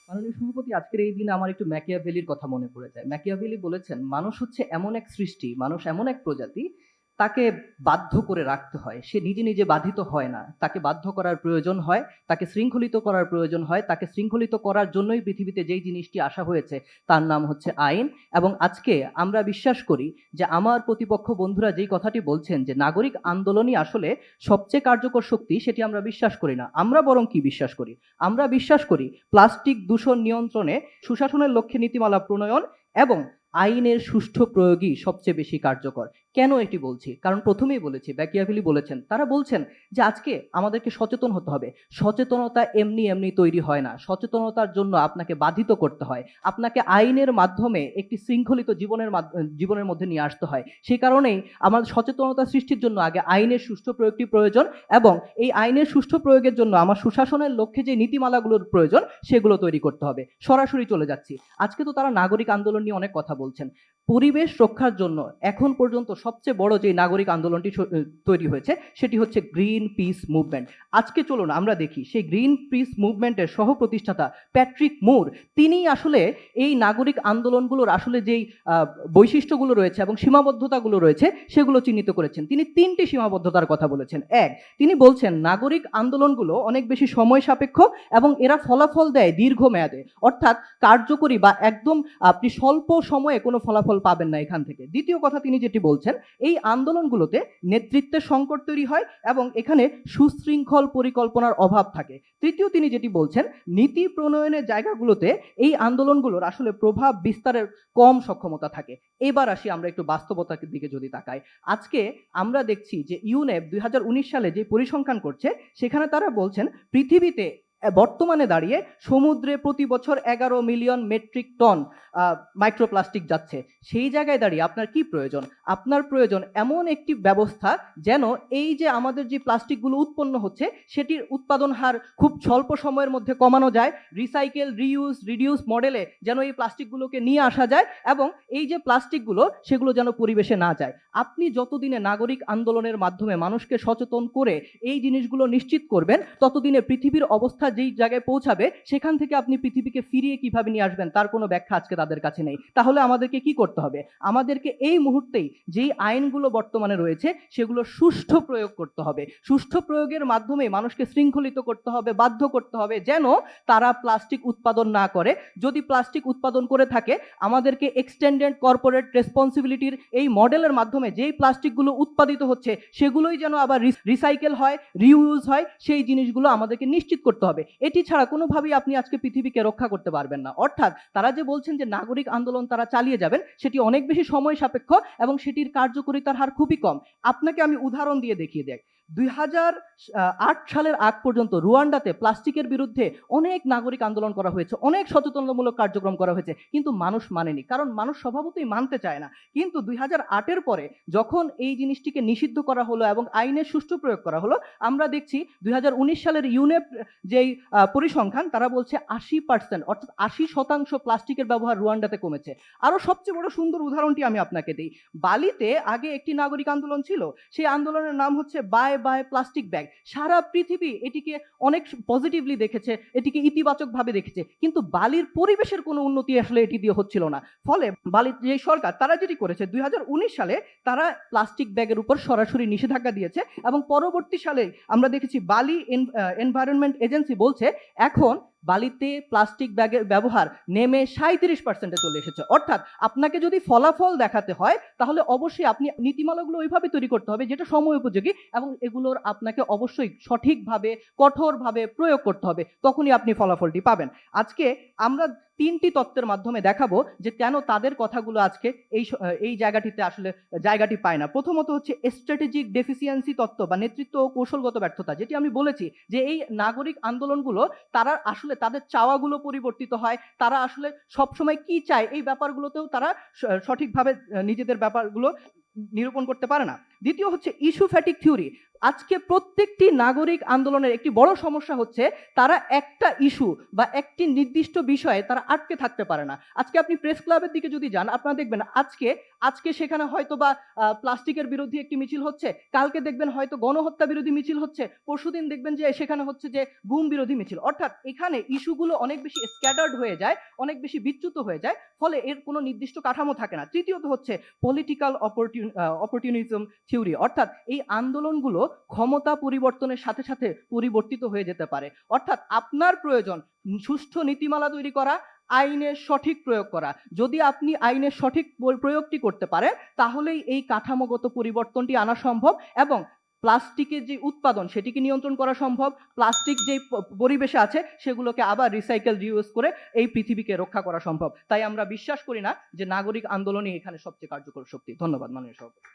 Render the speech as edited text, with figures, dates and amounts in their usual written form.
মাননীয় সভাপতি, আজকের এই দিনে আমার একটু ম্যাকিয়াভেলির কথা মনে পড়ে যায়। ম্যাকিয়াভেলি বলেছেন, "মানুষ হচ্ছে এমন এক সৃষ্টি, মানুষ এমন এক প্রজাতি, তাকে বাধ্য করে রাখতে হয়। সে নিজে, নিজে বাধিত হয় না। তাকে বাধ্য করার প্রয়োজন হয়, তাকে শৃঙ্খলিত করার প্রয়োজন হয়। তাকে শৃঙ্খলিত করার জন্যই পৃথিবীতে যেই জিনিসটি আসা হয়েছে, তার নাম হচ্ছে আইন।" এবং আজকে আমরা বিশ্বাস করি যে আমার প্রতিপক্ষ বন্ধুরা যেই কথাটি বলছেন যে নাগরিক আন্দোলনই আসলে সবচেয়ে কার্যকর শক্তি, সেটি আমরা বিশ্বাস করি না। আমরা বরং কি বিশ্বাস করি? আমরা বিশ্বাস করি প্লাস্টিক দূষণ নিয়ন্ত্রণে সুশাসনের লক্ষ্যে নীতিমালা প্রণয়ন এবং আইনের সুষ্ঠু প্রয়োগই সবচেয়ে বেশি কার্যকর। কেন এটি বলছি? কারণ প্রথমেই বলেছি, ম্যাকিয়াভেলি বলেছেন, তারা বলছেন যে আজকে আমাদেরকে সচেতন হতে হবে। সচেতনতা এমনি এমনি তৈরি হয় না। সচেতনতার জন্য আপনাকে বাধিত করতে হয়। আপনাকে আইনের মাধ্যমে একটি শৃঙ্খলিত জীবনের মধ্যে নিয়ে আসতে হয়। সেই কারণেই আমার সচেতনতা সৃষ্টির জন্য আগে আইনের সুষ্ঠু প্রয়োগটি প্রয়োজন, এবং এই আইনের সুষ্ঠু প্রয়োগের জন্য আমার সুশাসনের লক্ষ্যে যে নীতিমালাগুলোর প্রয়োজন, সেগুলো তৈরি করতে হবে। সরাসরি চলে যাচ্ছি। আজকে তো তারা নাগরিক আন্দোলন নিয়ে অনেক কথা বলছেন। পরিবেশ রক্ষার জন্য এখন পর্যন্ত সবচেয়ে বড় যে নাগরিক আন্দোলনটি তৈরি হয়েছে, সেটি হচ্ছে গ্রিন পিস মুভমেন্ট। আজকে চলুন আমরা দেখি সেই গ্রিন পিস মুভমেন্টের সহ প্রতিষ্ঠাতা প্যাট্রিক মুর, তিনি আসলে এই নাগরিক আন্দোলনগুলোর আসলে যেই বৈশিষ্ট্যগুলো রয়েছে এবং সীমাবদ্ধতাগুলো রয়েছে, সেগুলো চিহ্নিত করেছেন। তিনি ৩টি সীমাবদ্ধতার কথা বলেছেন। এক, তিনি বলছেন নাগরিক আন্দোলনগুলো অনেক বেশি সময় সাপেক্ষ এবং এরা ফলাফল দেয় দীর্ঘমেয়াদে। অর্থাৎ কার্যকরী বা একদম আপনি স্বল্প সময়ে কোনো ফলাফল পাবেন না এখান থেকে। দ্বিতীয় কথা তিনি যেটি বলছেন, এই আন্দোলনগুলোতে নেতৃত্বের সংকট তৈরি হয় এবং এখানে সুশৃঙ্খল পরিকল্পনার অভাব থাকে। তৃতীয়, তিনি যেটি বলছেন, নীতি প্রণয়নের জায়গাগুলোতে এই আন্দোলনগুলোর আসলে প্রভাব বিস্তারের কম সক্ষমতা থাকে। এবার আসি আমরা একটু বাস্তবতার দিকে যদি তাকাই। আজকে আমরা দেখছি যে ইউনেপ ২০১৯ সালে যে পরিসংখ্যান করছে, সেখানে তারা বলছেন পৃথিবীতে বর্তমানে দাঁড়িয়ে সমুদ্রে প্রতি বছর ১১ মিলিয়ন মেট্রিক টন মাইক্রোপ্লাস্টিক যাচ্ছে। সেই জায়গায় দাঁড়িয়ে আপনার কি প্রয়োজন? আপনার প্রয়োজন এমন একটি ব্যবস্থা যেন এই যে আমাদের যে প্লাস্টিকগুলো উৎপন্ন হচ্ছে, সেটির উৎপাদন হার খুব স্বল্প সময়ের মধ্যে কমানো যায়। রিসাইকেল, রিইউজ, রিডিউস মডেলে যেন এই প্লাস্টিকগুলোকে নিয়ে আসা যায় এবং এই যে প্লাস্টিকগুলো, সেগুলো যেন পরিবেশে না যায়। আপনি যতদিনে নাগরিক আন্দোলনের মাধ্যমে মানুষকে সচেতন করে এই জিনিসগুলো নিশ্চিত করবেন, ততদিনে পৃথিবীর অবস্থা যেই জায়গায় পৌঁছাবে, সেখান থেকে আপনি পৃথিবীকে ফিরিয়ে কিভাবে নিয়ে আসবেন, তার কোনো ব্যাখ্যা আজকে তাদের কাছে নেই। তাহলে আমাদেরকে কি করতে হবে? আমাদেরকে এই মুহূর্তেই যেই আইনগুলো বর্তমানে রয়েছে, সেগুলো সুষ্ঠু প্রয়োগ করতে হবে। সুষ্ঠু প্রয়োগের মাধ্যমে মানুষকে শৃঙ্খলিত করতে হবে, বাধ্য করতে হবে যেন তারা প্লাস্টিক উৎপাদন না করে। যদি প্লাস্টিক উৎপাদন করে থাকে, আমাদেরকে এক্সটেন্ডেড কর্পোরেট রেসপন্সিবিলিটির এই মডেলের মাধ্যমে যেই প্লাস্টিকগুলো উৎপাদিত হচ্ছে, সেগুলোই যেন আবার রিসাইকেল হয়, রিইউজ হয়, সেই জিনিসগুলো আমাদেরকে নিশ্চিত করতে হবে। এটি ছাড়া কোনোভাবেই আপনি আজকে পৃথিবীকে রক্ষা করতে পারবেন না। অর্থাৎ তারা যে বলছেন যে নাগরিক আন্দোলন তারা চালিয়ে যাবেন, সেটি অনেক বেশি সময় সাপেক্ষ এবং সেটির কার্যকারিতার হার খুবই কম। আপনাকে আমি উদাহরণ দিয়ে দেখিয়ে দেই। ২০০৮ সালের আগ পর্যন্ত রুয়ান্ডাতে প্লাস্টিকের বিরুদ্ধে অনেক নাগরিক আন্দোলন করা হয়েছে, অনেক সচেতনতামূলক কার্যক্রম করা হয়েছে, কিন্তু মানুষ মানেনি। কারণ মানুষ স্বভাবতই মানতে চায় না। কিন্তু ২০০৮-এর পরে যখন এই জিনিসটিকে নিষিদ্ধ করা হলো এবং আইনের সুষ্ঠু প্রয়োগ করা হলো, আমরা দেখছি ২০১৯ সালের ইউনেপ যেই পরিসংখ্যান, তারা বলছে ৮০% অর্থাৎ ৮০% প্লাস্টিকের ব্যবহার রুয়ান্ডাতে কমেছে। আরো সবচেয়ে বড় সুন্দর উদাহরণটি আমি আপনাকে দিই। বালিতে আগে একটি নাগরিক আন্দোলন ছিল। সেই আন্দোলনের নাম হচ্ছে বাই বাই প্লাস্টিক ব্যাগ। সারা পৃথিবী এটিকে অনেক পজিটিভলি দেখেছে, এটিকে ইতিবাচকভাবে দেখেছে। কিন্তু বালির পরিবেশের কোনো উন্নতি আসলে এটি দিয়ে হচ্ছিল না। ফলে বালির যে সরকার, তারা যেটি করেছে ২০১৯ সালে তারা প্লাস্টিক ব্যাগের উপর সরাসরি নিষেধাজ্ঞা দিয়েছে এবং পরবর্তী সালে আমরা দেখেছি বালি এনভায়রনমেন্ট এজেন্সি বলছে এখন বালিতে প্লাস্টিক ব্যাগের ব্যবহার নেমে ৩৭%-এ চলে এসেছে। অর্থাৎ আপনাকে যদি ফলাফল দেখাতে হয়, তাহলে অবশ্যই আপনি নীতিমালাগুলো ওইভাবে তৈরি করতে হবে যেটা সময় উপযোগী, এবং এগুলোর আপনাকে অবশ্যই সঠিকভাবে, কঠোরভাবে প্রয়োগ করতে হবে। তখনই আপনি ফলাফলটি পাবেন। আজকে আমরা ৩টি তত্ত্বের মাধ্যমে দেখাবো যে কেন তাদের কথাগুলো আজকে এই জায়গাটিতে আসলে জায়গাটি পায় না। প্রথমত হচ্ছে স্ট্র্যাটেজিক ডেফিসিয়েন্সি তত্ত্ব বা নেতৃত্ব ও কৌশলগত ব্যর্থতা, যেটি আমি বলেছি যে এই নাগরিক আন্দোলনগুলো, তারা আসলে তাদের চাওয়াগুলো পরিবর্তিত হয়। তারা আসলে সবসময় কি চায়, এই ব্যাপারগুলোতেও তারা সঠিকভাবে নিজেদের ব্যাপারগুলো নিরূপণ করতে পারে না। দ্বিতীয় হচ্ছে ইস্যু ফ্যাটিক থিওরি। আজকে প্রত্যেকটি নাগরিক আন্দোলনের একটি বড় সমস্যা হচ্ছে তারা একটা ইস্যু বা একটি নির্দিষ্ট বিষয়ে তারা আটকে থাকতে পারে না। আজকে আপনি প্রেস ক্লাবের দিকে যদি যান, আপনারা দেখবেন আজকে আজকে সেখানে হয়তো বা প্লাস্টিকের বিরোধী একটি মিছিল হচ্ছে, কালকে দেখবেন হয়তো গণহত্যা বিরোধী মিছিল হচ্ছে, পরশুদিন দেখবেন যে সেখানে হচ্ছে যে গুম বিরোধী মিছিল। অর্থাৎ এখানে ইস্যুগুলো অনেক বেশি স্ক্যাটার্ড হয়ে যায়, অনেক বেশি বিচ্যুত হয়ে যায়, ফলে এর কোনো নির্দিষ্ট কাঠামো থাকে না। তৃতীয়ত হচ্ছে পলিটিক্যাল অপরচুনিজম থিওরি, অর্থাৎ এই আন্দোলনগুলো ক্ষমতা পরিবর্তনের সাথে সাথে পরিবর্তিত হয়ে যেতে পারে। অর্থাৎ আপনার প্রয়োজন সুষ্ঠু নীতিমালা তৈরি করা, আইনের সঠিক প্রয়োগ করা। যদি আপনি আইনের সঠিক প্রয়োগটি করতে পারেন, তাহলেই এই কাঠামোগত পরিবর্তনটি আনা সম্ভব এবং প্লাস্টিকের যে উৎপাদন সেটিকে নিয়ন্ত্রণ করা সম্ভব। প্লাস্টিক যেই পরিবেশে আছে সেগুলোকে আবার রিসাইকেল রিউজ করে এই পৃথিবীকে রক্ষা করা সম্ভব। তাই আমরা বিশ্বাস করি না যে নাগরিক আন্দোলনই এখানে সবচেয়ে কার্যকর শক্তি। ধন্যবাদ মাননীয় সভাপতি।